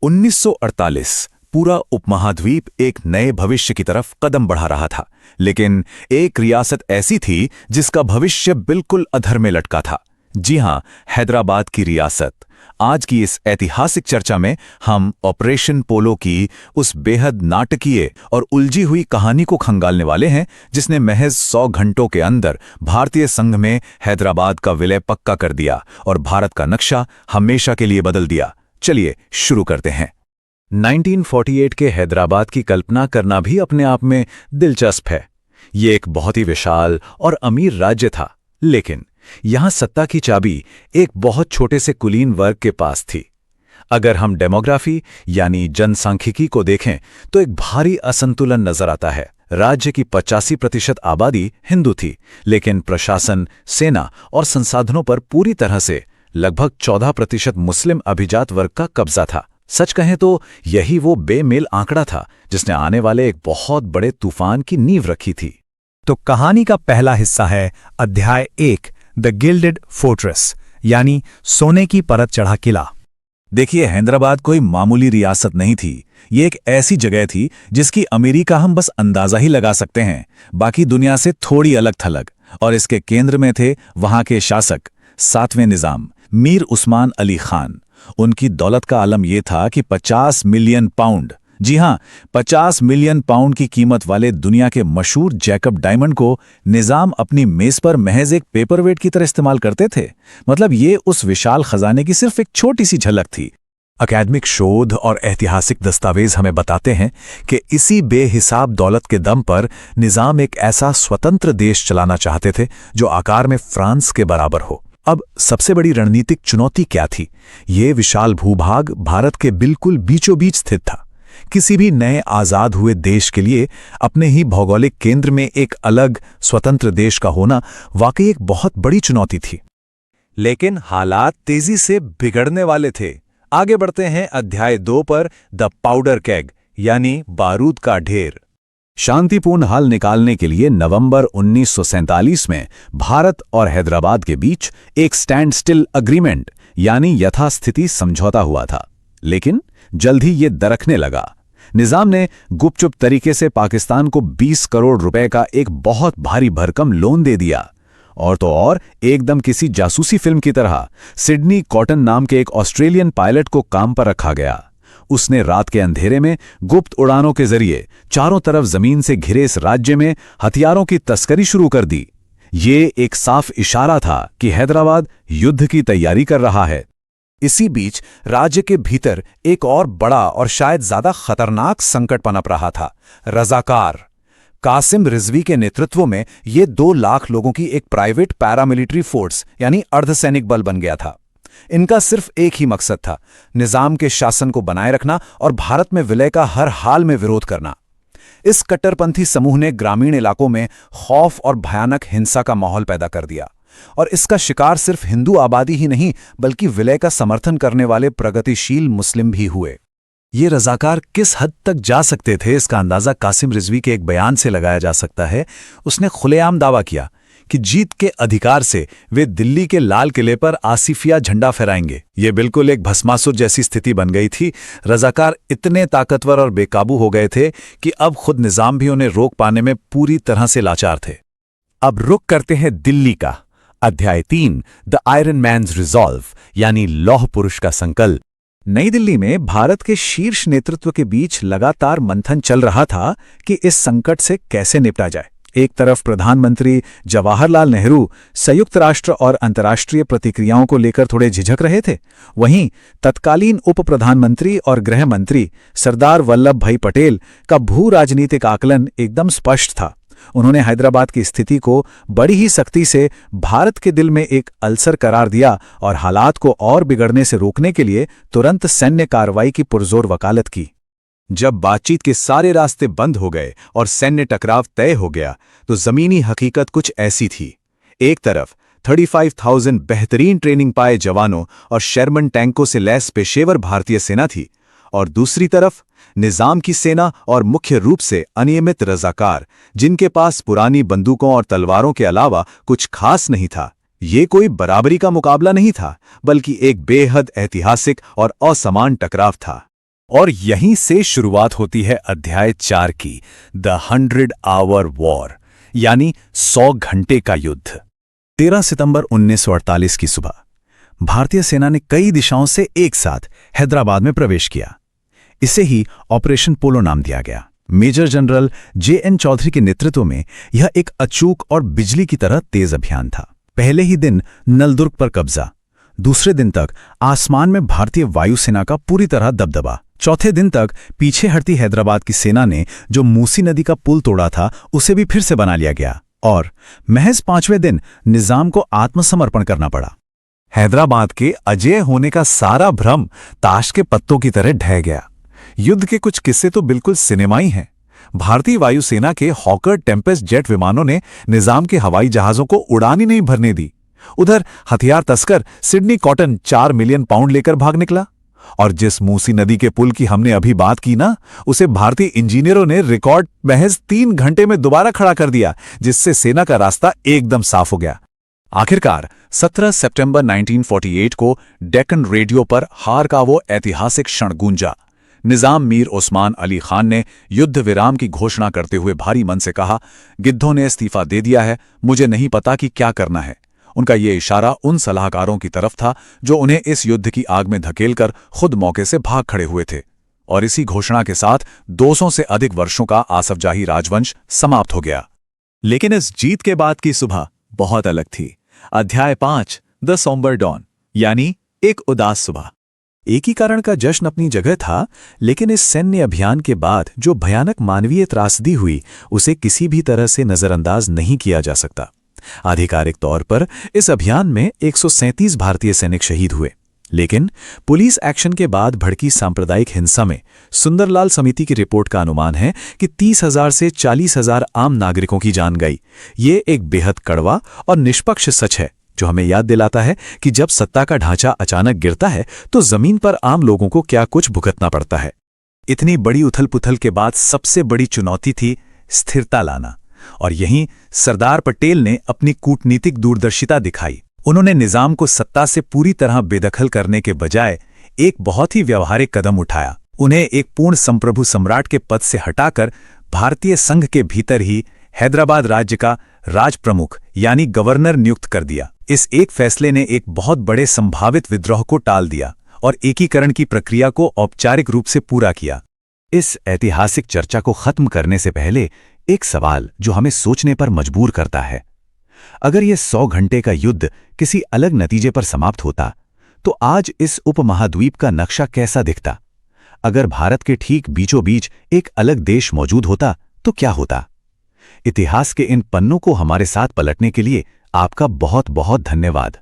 1948 पूरा उपमहाद्वीप एक नए भविष्य की तरफ कदम बढ़ा रहा था, लेकिन एक रियासत ऐसी थी जिसका भविष्य बिल्कुल अधर में लटका था। जी हां, हैदराबाद की रियासत। आज की इस ऐतिहासिक चर्चा में हम ऑपरेशन पोलो की उस बेहद नाटकीय और उलझी हुई कहानी को खंगालने वाले हैं, जिसने महज 100 घंटों के अंदर भारतीय संघ में हैदराबाद का विलय पक्का कर दिया और भारत का नक्शा हमेशा के लिए बदल दिया। चलिए शुरू करते हैं। 1948 के हैदराबाद की कल्पना करना भी अपने आप में दिलचस्प है। ये एक बहुत ही विशाल और अमीर राज्य था, लेकिन यहां सत्ता की चाबी एक बहुत छोटे से कुलीन वर्ग के पास थी। अगर हम डेमोग्राफी यानी जनसांख्यिकी को देखें तो एक भारी असंतुलन नजर आता है। राज्य की 85% आबादी हिंदू थी, लेकिन प्रशासन, सेना और संसाधनों पर पूरी तरह से लगभग 14% मुस्लिम अभिजात वर्ग का कब्जा था। सच कहें तो यही वो बेमेल आंकड़ा था जिसने आने वाले एक बहुत बड़े तूफान की नींव रखी थी। तो कहानी का पहला हिस्सा है अध्याय 1, द गिल्डेड फोर्ट्रेस, यानी सोने की परत चढ़ा किला। देखिए, हैदराबाद कोई मामूली रियासत नहीं थी। ये एक ऐसी जगह थी जिसकी अमीरी का हम बस अंदाजा ही लगा सकते हैं, बाकी दुनिया से थोड़ी अलग थलग। और इसके केंद्र में थे वहां के शासक 7वें निजाम मीर उस्मान अली खान। उनकी दौलत का आलम यह था कि 50 मिलियन पाउंड, जी हां, 50 मिलियन पाउंड की कीमत वाले दुनिया के मशहूर जैकब डायमंड को निजाम अपनी मेज पर महज एक पेपरवेट की तरह इस्तेमाल करते थे। मतलब ये उस विशाल खजाने की सिर्फ एक छोटी सी झलक थी। अकादमिक शोध और ऐतिहासिक दस्तावेज हमें बताते हैं कि इसी बेहिसाब दौलत के दम पर निजाम एक ऐसा स्वतंत्र देश चलाना चाहते थे जो आकार में फ्रांस के बराबर हो। अब सबसे बड़ी रणनीतिक चुनौती क्या थी? ये विशाल भूभाग भारत के बिल्कुल बीचों बीच स्थित था। किसी भी नए आजाद हुए देश के लिए अपने ही भौगोलिक केंद्र में एक अलग स्वतंत्र देश का होना वाकई एक बहुत बड़ी चुनौती थी। लेकिन हालात तेजी से बिगड़ने वाले थे। आगे बढ़ते हैं अध्याय 2 पर, द पाउडर केग, यानी बारूद का ढेर। शांतिपूर्ण हल निकालने के लिए नवंबर 1947 में भारत और हैदराबाद के बीच एक स्टैंड स्टिल अग्रीमेंट यानी यथास्थिति समझौता हुआ था, लेकिन जल्द ही ये दरकने लगा। निजाम ने गुपचुप तरीके से पाकिस्तान को 20 करोड़ रुपए का एक बहुत भारी भरकम लोन दे दिया। और तो और एकदम किसी जासूसी फिल्म की तरह सिडनी कॉटन नाम के एक ऑस्ट्रेलियन पायलट को काम पर रखा गया। उसने रात के अंधेरे में गुप्त उड़ानों के जरिए चारों तरफ जमीन से घिरे इस राज्य में हथियारों की तस्करी शुरू कर दी। ये एक साफ इशारा था कि हैदराबाद युद्ध की तैयारी कर रहा है। इसी बीच राज्य के भीतर एक और बड़ा और शायद ज्यादा खतरनाक संकट पनप रहा था, रजाकार। कासिम रिजवी के नेतृत्व में ये 2 लाख लोगों की एक प्राइवेट पैरामिलिट्री फोर्स यानी अर्धसैनिक बल बन गया था। इनका सिर्फ एक ही मकसद था, निजाम के शासन को बनाए रखना और भारत में विलय का हर हाल में विरोध करना। इस कट्टरपंथी समूह ने ग्रामीण इलाकों में खौफ और भयानक हिंसा का माहौल पैदा कर दिया, और इसका शिकार सिर्फ हिंदू आबादी ही नहीं बल्कि विलय का समर्थन करने वाले प्रगतिशील मुस्लिम भी हुए। ये रजाकार किस हद तक जा सकते थे, इसका अंदाजा कासिम रिजवी के एक बयान से लगाया जा सकता है। उसने खुलेआम दावा किया कि जीत के अधिकार से वे दिल्ली के लाल किले पर आसिफिया झंडा फहराएंगे। ये बिल्कुल एक भस्मासुर जैसी स्थिति बन गई थी। रजाकार इतने ताकतवर और बेकाबू हो गए थे कि अब खुद निजाम भी उन्हें रोक पाने में पूरी तरह से लाचार थे। अब रुक करते हैं दिल्ली का। अध्याय 3, द आयरन मैन्स रिजॉल्व, यानी लौह पुरुष का संकल्प। नई दिल्ली में भारत के शीर्ष नेतृत्व के बीच लगातार मंथन चल रहा था कि इस संकट से कैसे निपटा जाए। एक तरफ प्रधानमंत्री जवाहरलाल नेहरू संयुक्त राष्ट्र और अंतर्राष्ट्रीय प्रतिक्रियाओं को लेकर थोड़े झिझक रहे थे, वहीं तत्कालीन उप प्रधानमंत्री और गृह मंत्री सरदार वल्लभ भाई पटेल का भू राजनीतिक आकलन एकदम स्पष्ट था। उन्होंने हैदराबाद की स्थिति को बड़ी ही सख्ती से भारत के दिल में एक अल्सर करार दिया और हालात को और बिगड़ने से रोकने के लिए तुरंत सैन्य कार्रवाई की पुरजोर वकालत की। जब बातचीत के सारे रास्ते बंद हो गए और सैन्य टकराव तय हो गया, तो जमीनी हकीकत कुछ ऐसी थी। एक तरफ 35,000 बेहतरीन ट्रेनिंग पाए जवानों और शर्मन टैंकों से लैस पेशेवर भारतीय सेना थी, और दूसरी तरफ निजाम की सेना और मुख्य रूप से अनियमित रजाकार, जिनके पास पुरानी बंदूकों और तलवारों के अलावा कुछ खास नहीं था। ये कोई बराबरी का मुकाबला नहीं था, बल्कि एक बेहद ऐतिहासिक और असमान टकराव था। और यहीं से शुरुआत होती है अध्याय 4 की, द 100 वॉर, यानी 100 घंटे का युद्ध। 13 सितंबर 1948 की सुबह भारतीय सेना ने कई दिशाओं से एक साथ हैदराबाद में प्रवेश किया। इसे ही ऑपरेशन पोलो नाम दिया गया। Major general J.N. चौधरी के नेतृत्व में यह एक अचूक और बिजली की तरह तेज अभियान था। पहले ही दिन नलदुर्ग पर कब्जा, दूसरे दिन तक आसमान में भारतीय वायुसेना का पूरी तरह दबदबा, चौथे दिन तक पीछे हटती हैदराबाद की सेना ने जो मूसी नदी का पुल तोड़ा था उसे भी फिर से बना लिया गया, और महज 5वें दिन निजाम को आत्मसमर्पण करना पड़ा। हैदराबाद के अजेय होने का सारा भ्रम ताश के पत्तों की तरह ढह गया। युद्ध के कुछ किस्से तो बिल्कुल सिनेमाई हैं। भारतीय वायुसेना के हॉकर टेम्पेस्ट जेट विमानों ने निजाम के हवाई जहाजों को उड़ान ही नहीं भरने दी। उधर हथियार तस्कर सिडनी कॉटन 4 मिलियन पाउंड लेकर भाग निकला, और जिस मूसी नदी के पुल की हमने अभी बात की ना, उसे भारतीय इंजीनियरों ने रिकॉर्ड महज 3 घंटे में दोबारा खड़ा कर दिया, जिससे सेना का रास्ता एकदम साफ हो गया। आखिरकार 17 सितंबर 1948 को डेक्कन रेडियो पर हार का वो ऐतिहासिक क्षण गूंजा। निजाम मीर उस्मान अली खान ने युद्ध विराम की घोषणा करते हुए भारी मन से कहा, गिद्धों ने इस्तीफा दे दिया है, मुझे नहीं पता कि क्या करना है। उनका ये इशारा उन सलाहकारों की तरफ था जो उन्हें इस युद्ध की आग में धकेलकर खुद मौके से भाग खड़े हुए थे। और इसी घोषणा के साथ 200 से अधिक वर्षों का आसफजाही राजवंश समाप्त हो गया। लेकिन इस जीत के बाद की सुबह बहुत अलग थी। अध्याय 5, द सोम्बर डॉन, यानी एक उदास सुबह। एक ही कारण का जश्न अपनी जगह था, लेकिन इस सैन्य अभियान के बाद जो भयानक मानवीय त्रासदी हुई उसे किसी भी तरह से नजरअंदाज नहीं किया जा सकता। आधिकारिक तौर पर इस अभियान में 137 भारतीय सैनिक शहीद हुए, लेकिन पुलिस एक्शन के बाद भड़की सांप्रदायिक हिंसा में सुंदरलाल समिति की रिपोर्ट का अनुमान है कि 30,000 से 40,000 आम नागरिकों की जान गई। ये एक बेहद कड़वा और निष्पक्ष सच है जो हमें याद दिलाता है कि जब सत्ता का ढांचा अचानक गिरता है तो जमीन पर आम लोगों को क्या कुछ भुगतना पड़ता है। इतनी बड़ी उथल-पुथल के बाद सबसे बड़ी चुनौती थी स्थिरता लाना, और यहीं सरदार पटेल ने अपनी कूटनीतिक दूरदर्शिता दिखाई। उन्होंने निजाम को सत्ता से पूरी तरह बेदखल करने के बजाय एक बहुत ही व्यावहारिक कदम उठाया। उन्हें एक पूर्ण संप्रभु सम्राट के पद से हटाकर भारतीय संघ के भीतर ही हैदराबाद राज्य का राज प्रमुख यानी गवर्नर नियुक्त कर दिया। इस एक फैसले ने एक बहुत बड़े संभावित विद्रोह को टाल दिया और एकीकरण की प्रक्रिया को औपचारिक रूप से पूरा किया। इस ऐतिहासिक चर्चा को खत्म करने से पहले एक सवाल जो हमें सोचने पर मजबूर करता है, अगर यह 100 घंटे का युद्ध किसी अलग नतीजे पर समाप्त होता तो आज इस उपमहाद्वीप का नक्शा कैसा दिखता? अगर भारत के ठीक बीचों बीच एक अलग देश मौजूद होता तो क्या होता? इतिहास के इन पन्नों को हमारे साथ पलटने के लिए आपका बहुत बहुत धन्यवाद।